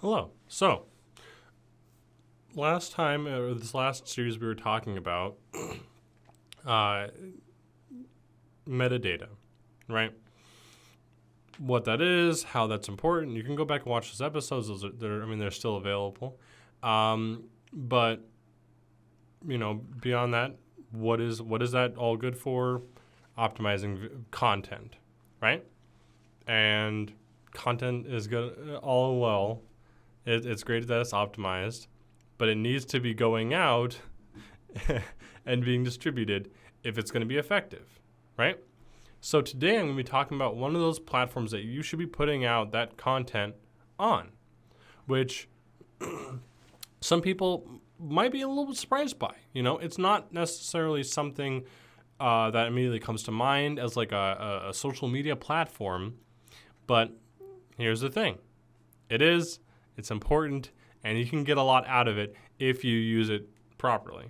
Hello. So, last time, or this last series, we were talking about uh, metadata, right? What that is, how that's important. You can go back and watch those episodes. They're still available. But beyond that, what is that all good for? Optimizing content, right? And content is good, all well. It's great that it's optimized, but it needs to be going out and being distributed if it's going to be effective, right? So today I'm going to be talking about one of those platforms that you should be putting out that content on, which some people might be a little bit surprised by. It's not necessarily something that immediately comes to mind as like a social media platform, but here's the thing. It's important, and you can get a lot out of it if you use it properly.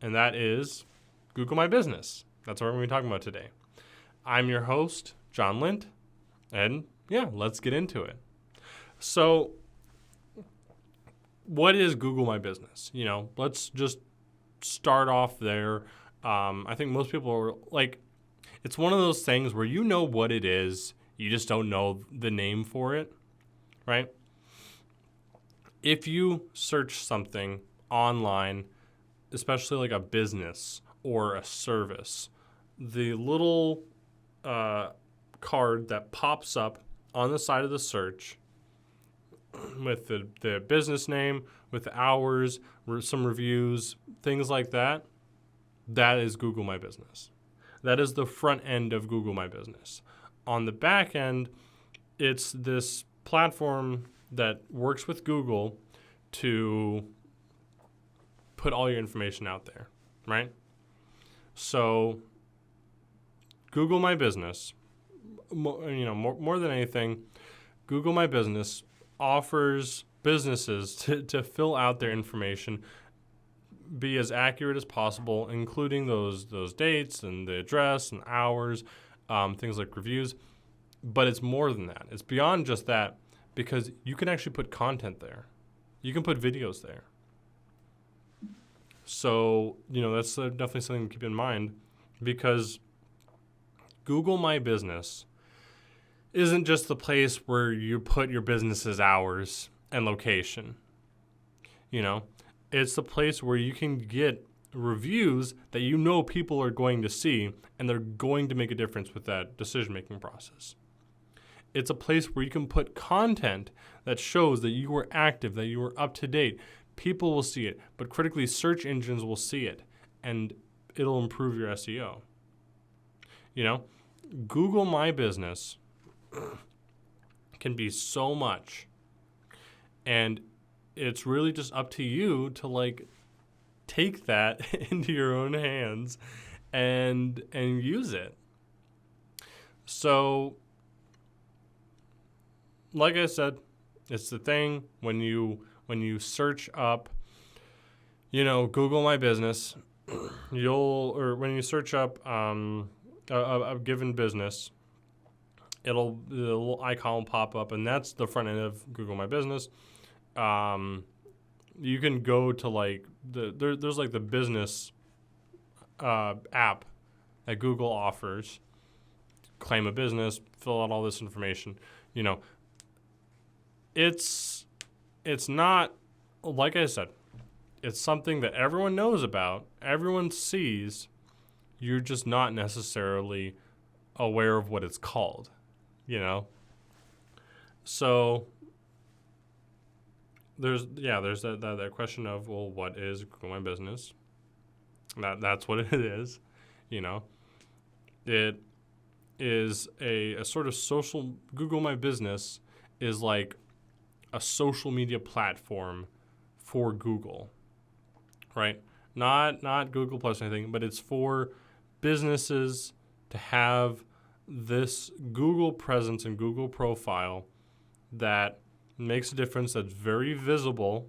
And that is Google My Business. That's what we're going to be talking about today. I'm your host, John Lint, and let's get into it. So, what is Google My Business? Let's just start off there. I think most people are like, it's one of those things where you know what it is, you just don't know the name for it, right? If you search something online, especially like a business or a service, the little card that pops up on the side of the search with the business name, with the hours, some reviews, things like that, that is Google My Business. That is the front end of Google My Business. On the back end, it's this platform that works with Google to put all your information out there, right? So Google My Business, more than anything, Google My Business offers businesses to fill out their information, be as accurate as possible, including those dates and the address and hours, things like reviews. But it's more than that. It's beyond just that, because you can actually put content there. You can put videos there. So, that's definitely something to keep in mind, because Google My Business isn't just the place where you put your business's hours and location. It's the place where you can get reviews that people are going to see, and they're going to make a difference with that decision-making process. It's a place where you can put content that shows that you are active, that you are up to date. People will see it, but critically, search engines will see it, and it'll improve your SEO. Google My Business can be so much, and it's really just up to you to take that into your own hands and use it. So, like I said, it's the thing when you search up, Google My Business, when you search up a given business, the little icon will pop up, and that's the front end of Google My Business. You can go to there's the business app that Google offers. Claim a business, fill out all this information. It's not, like I said, it's something that everyone knows about, everyone sees. You're just not necessarily aware of what it's called, So there's that question of, well, what is Google My Business? That's what it is, It is a sort of social. Google My Business is like a social media platform for Google, right? Not Google Plus or anything, but it's for businesses to have this Google presence and Google profile that makes a difference, that's very visible,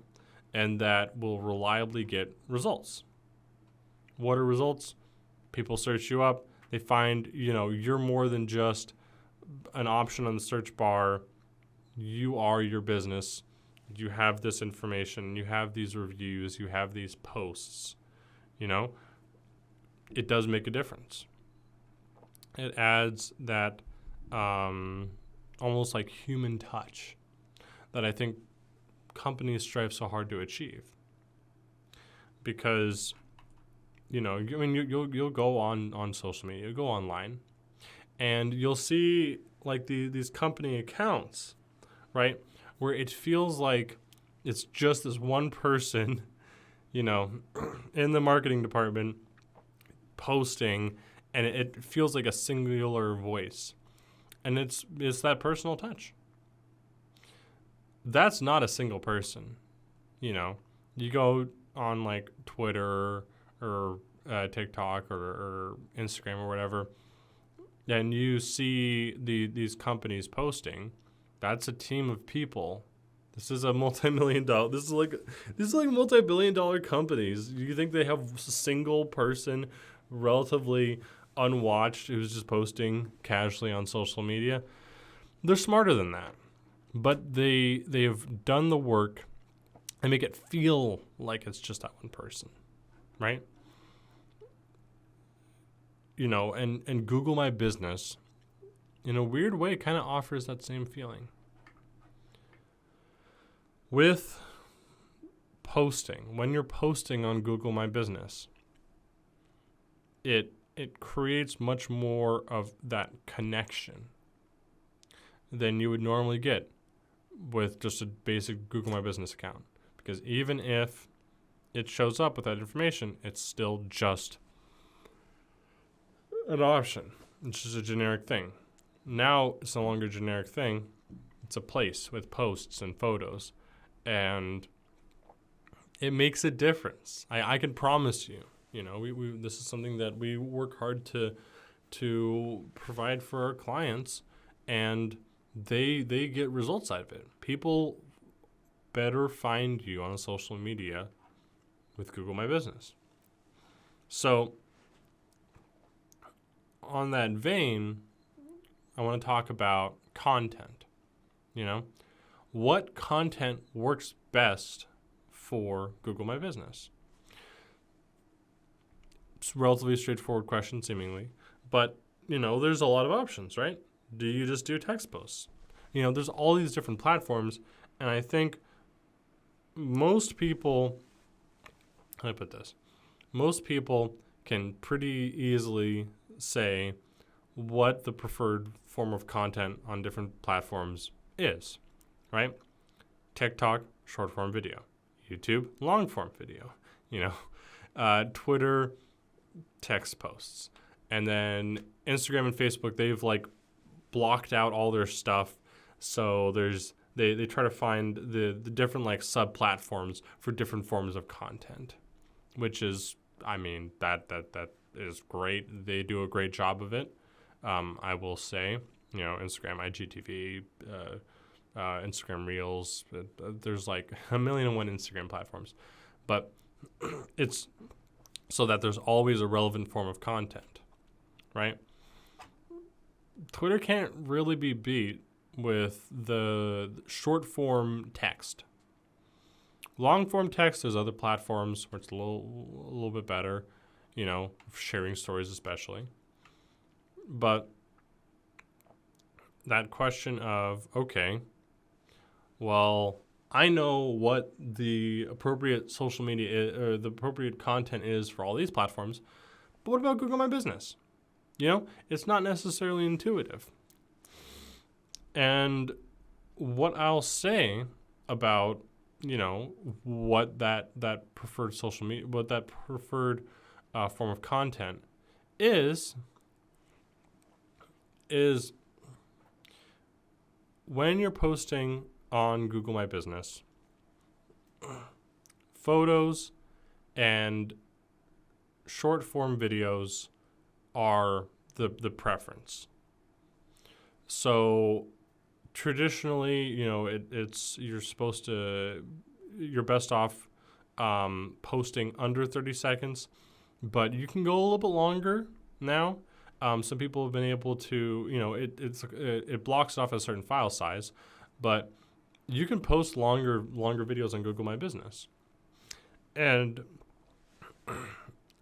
and that will reliably get results. What are results? People search you up. They find, you're more than just an option on the search bar. you are your business. You have this information. You have these reviews. You have these posts. You know, it does make a difference. It adds that almost like human touch that I think companies strive so hard to achieve. Because, you know, I mean, you'll go on social media, you'll go online, and you'll see like these company accounts, right, where it feels like it's just this one person, you know, in the marketing department posting, and it feels like a singular voice, and it's that personal touch. That's not a single person, you know. You go on like Twitter or TikTok or Instagram or whatever, and you see these companies posting. That's a team of people. This is a multi-million-dollar. This is like multi-billion-dollar companies. You think they have a single person, relatively unwatched, who's just posting casually on social media? They're smarter than that, but they have done the work and make it feel like it's just that one person, right? You know, and Google My Business, in a weird way, kind of offers that same feeling. With posting, when you're posting on Google My Business, it creates much more of that connection than you would normally get with just a basic Google My Business account. Because even if it shows up with that information, it's still just an option. It's just a generic thing. Now it's no longer a generic thing. It's a place with posts and photos. And it makes a difference. I can promise you. You know, we this is something that we work hard to provide for our clients, and they get results out of it. People better find you on social media with Google My Business. So on that vein, I want to talk about content. You know, what content works best for Google My Business? It's a relatively straightforward question, seemingly, but you know, there's a lot of options, right? Do you just do text posts? You know, there's all these different platforms, and I think most people, how do I put this? Most people can pretty easily say what the preferred form of content on different platforms is, right? TikTok, short form video. YouTube, long form video. You know, Twitter, text posts. And then Instagram and Facebook, they've like blocked out all their stuff. So they try to find the different like sub platforms for different forms of content, which is, I mean, that is great. They do a great job of it. I will say, you know, Instagram, IGTV, Instagram Reels. There's like 1,000,001 Instagram platforms, but it's so that there's always a relevant form of content, right? Twitter can't really be beat with the short form text. Long form text, there's other platforms where it's a little bit better, you know, sharing stories especially. But that question of, okay, well, I know what the appropriate social media is, or the appropriate content is for all these platforms, but what about Google My Business? You know, it's not necessarily intuitive. And what I'll say about, you know, what that preferred social media, what that preferred form of content is when you're posting on Google My Business, photos and short form videos are the preference. So traditionally, you know, you're best off posting under 30 seconds, but you can go a little bit longer now. Some people have been able to, you know, it blocks off a certain file size, but you can post longer videos on Google My Business. And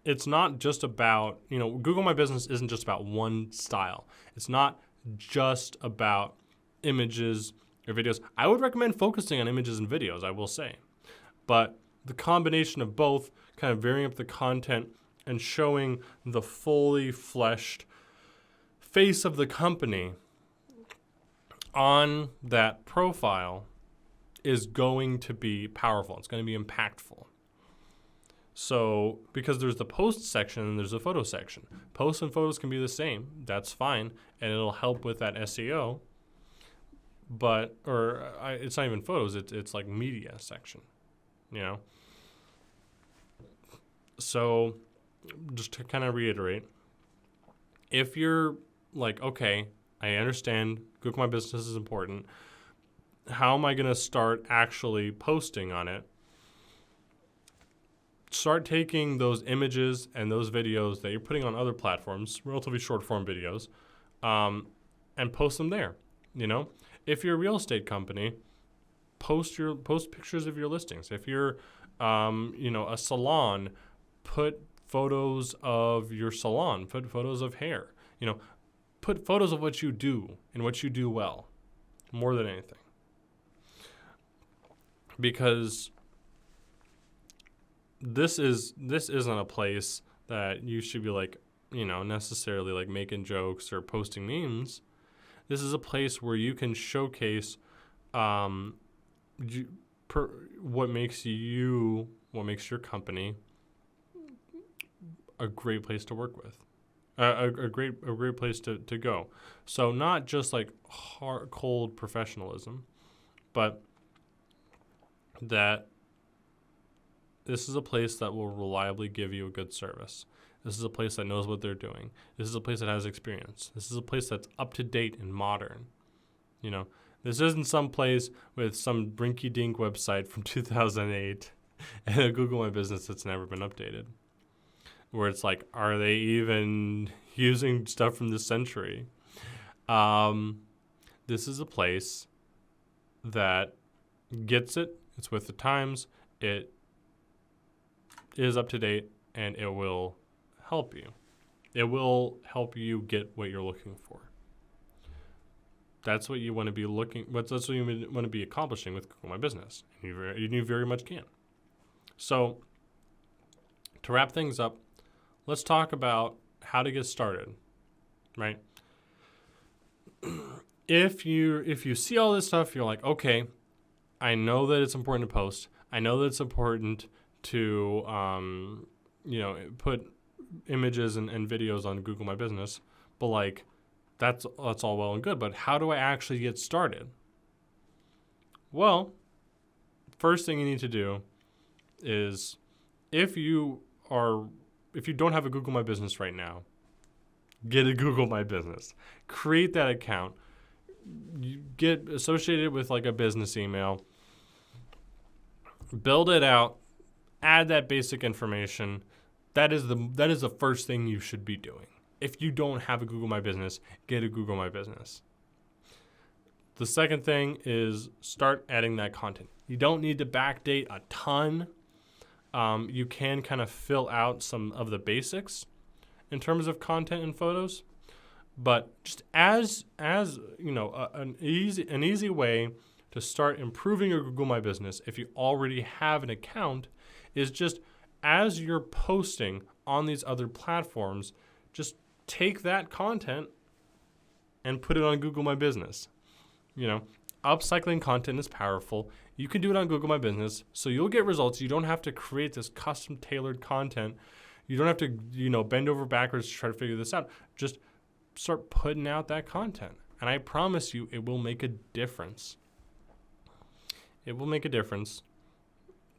it's not just about, Google My Business isn't just about one style. It's not just about images or videos. I would recommend focusing on images and videos, I will say. But the combination of both, kind of varying up the content and showing the fully fleshed face of the company on that profile, is going to be powerful. It's going to be impactful. So, because there's the post section and there's the photo section. Posts and photos can be the same. That's fine. And it'll help with that SEO. But, it's not even photos. It's like media section, So, just to kind of reiterate, if you're like, okay, I understand Google My Business is important. How am I going to start actually posting on it? Start taking those images and those videos that you're putting on other platforms, relatively short form videos, and post them there. If you're a real estate company, post pictures of your listings. If you're, a salon, put photos of your salon. Put photos of hair. Put photos of what you do and what you do well, more than anything. Because this isn't a place that you should be like, necessarily like making jokes or posting memes. This is a place where you can showcase what makes your company a great place to work with, a great place to go. So not just like hard, cold professionalism, but that this is a place that will reliably give you a good service. This is a place that knows what they're doing. This is a place that has experience. This is a place that's up to date and modern. This isn't some place with some brinky-dink website from 2008 and a Google My Business that's never been updated, where it's like, are they even using stuff from this century? This is a place that gets it. It's with the times. It is up to date, and it will help you. It will help you get what you're looking for. That's what you want to be that's what you want to be accomplishing with Google My Business. And you very much can. So, to wrap things up, let's talk about how to get started, right? If you see all this stuff, you're like, okay, I know that it's important to post. I know that it's important to put images and videos on Google My Business, but like that's all well and good, but how do I actually get started? Well, first thing you need to do is if you don't have a Google My Business right now, get a Google My Business. Create that account. You get associated with like a business email. Build it out. Add that basic information. That is the first thing you should be doing. If you don't have a Google My Business, get a Google My Business. The second thing is start adding that content. You don't need to backdate a ton. You can kind of fill out some of the basics in terms of content and photos, but just as an easy way to start improving your Google My Business if you already have an account is just as you're posting on these other platforms, just take that content and put it on Google My Business. Upcycling content is powerful. You can do it on Google My Business, so you'll get results. You don't have to create this custom tailored content. You don't have to, bend over backwards to try to figure this out. Just start putting out that content. And I promise you, it will make a difference. It will make a difference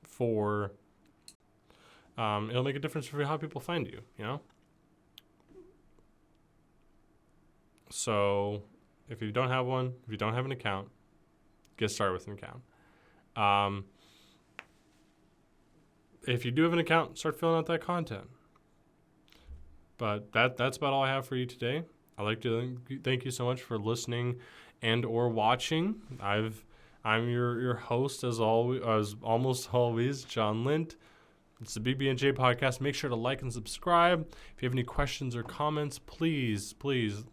for, it'll make a difference for how people find you, So if you don't have one, if you don't have an account, get started with an account. If you do have an account, start filling out that content. But that's about all I have for you today. I'd like to thank you so much for listening and or watching. I'm your host as almost always, John Lint. It's the BB&J podcast. Make sure to like and subscribe. If you have any questions or comments, please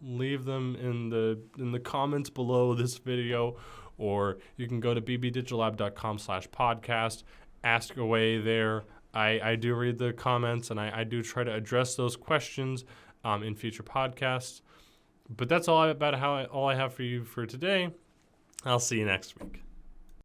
leave them in the comments below this video, or you can go to bbdigitallab.com/podcast. Ask away there. I do read the comments, and I do try to address those questions in future podcasts. But that's all I have for you for today. I'll see you next week.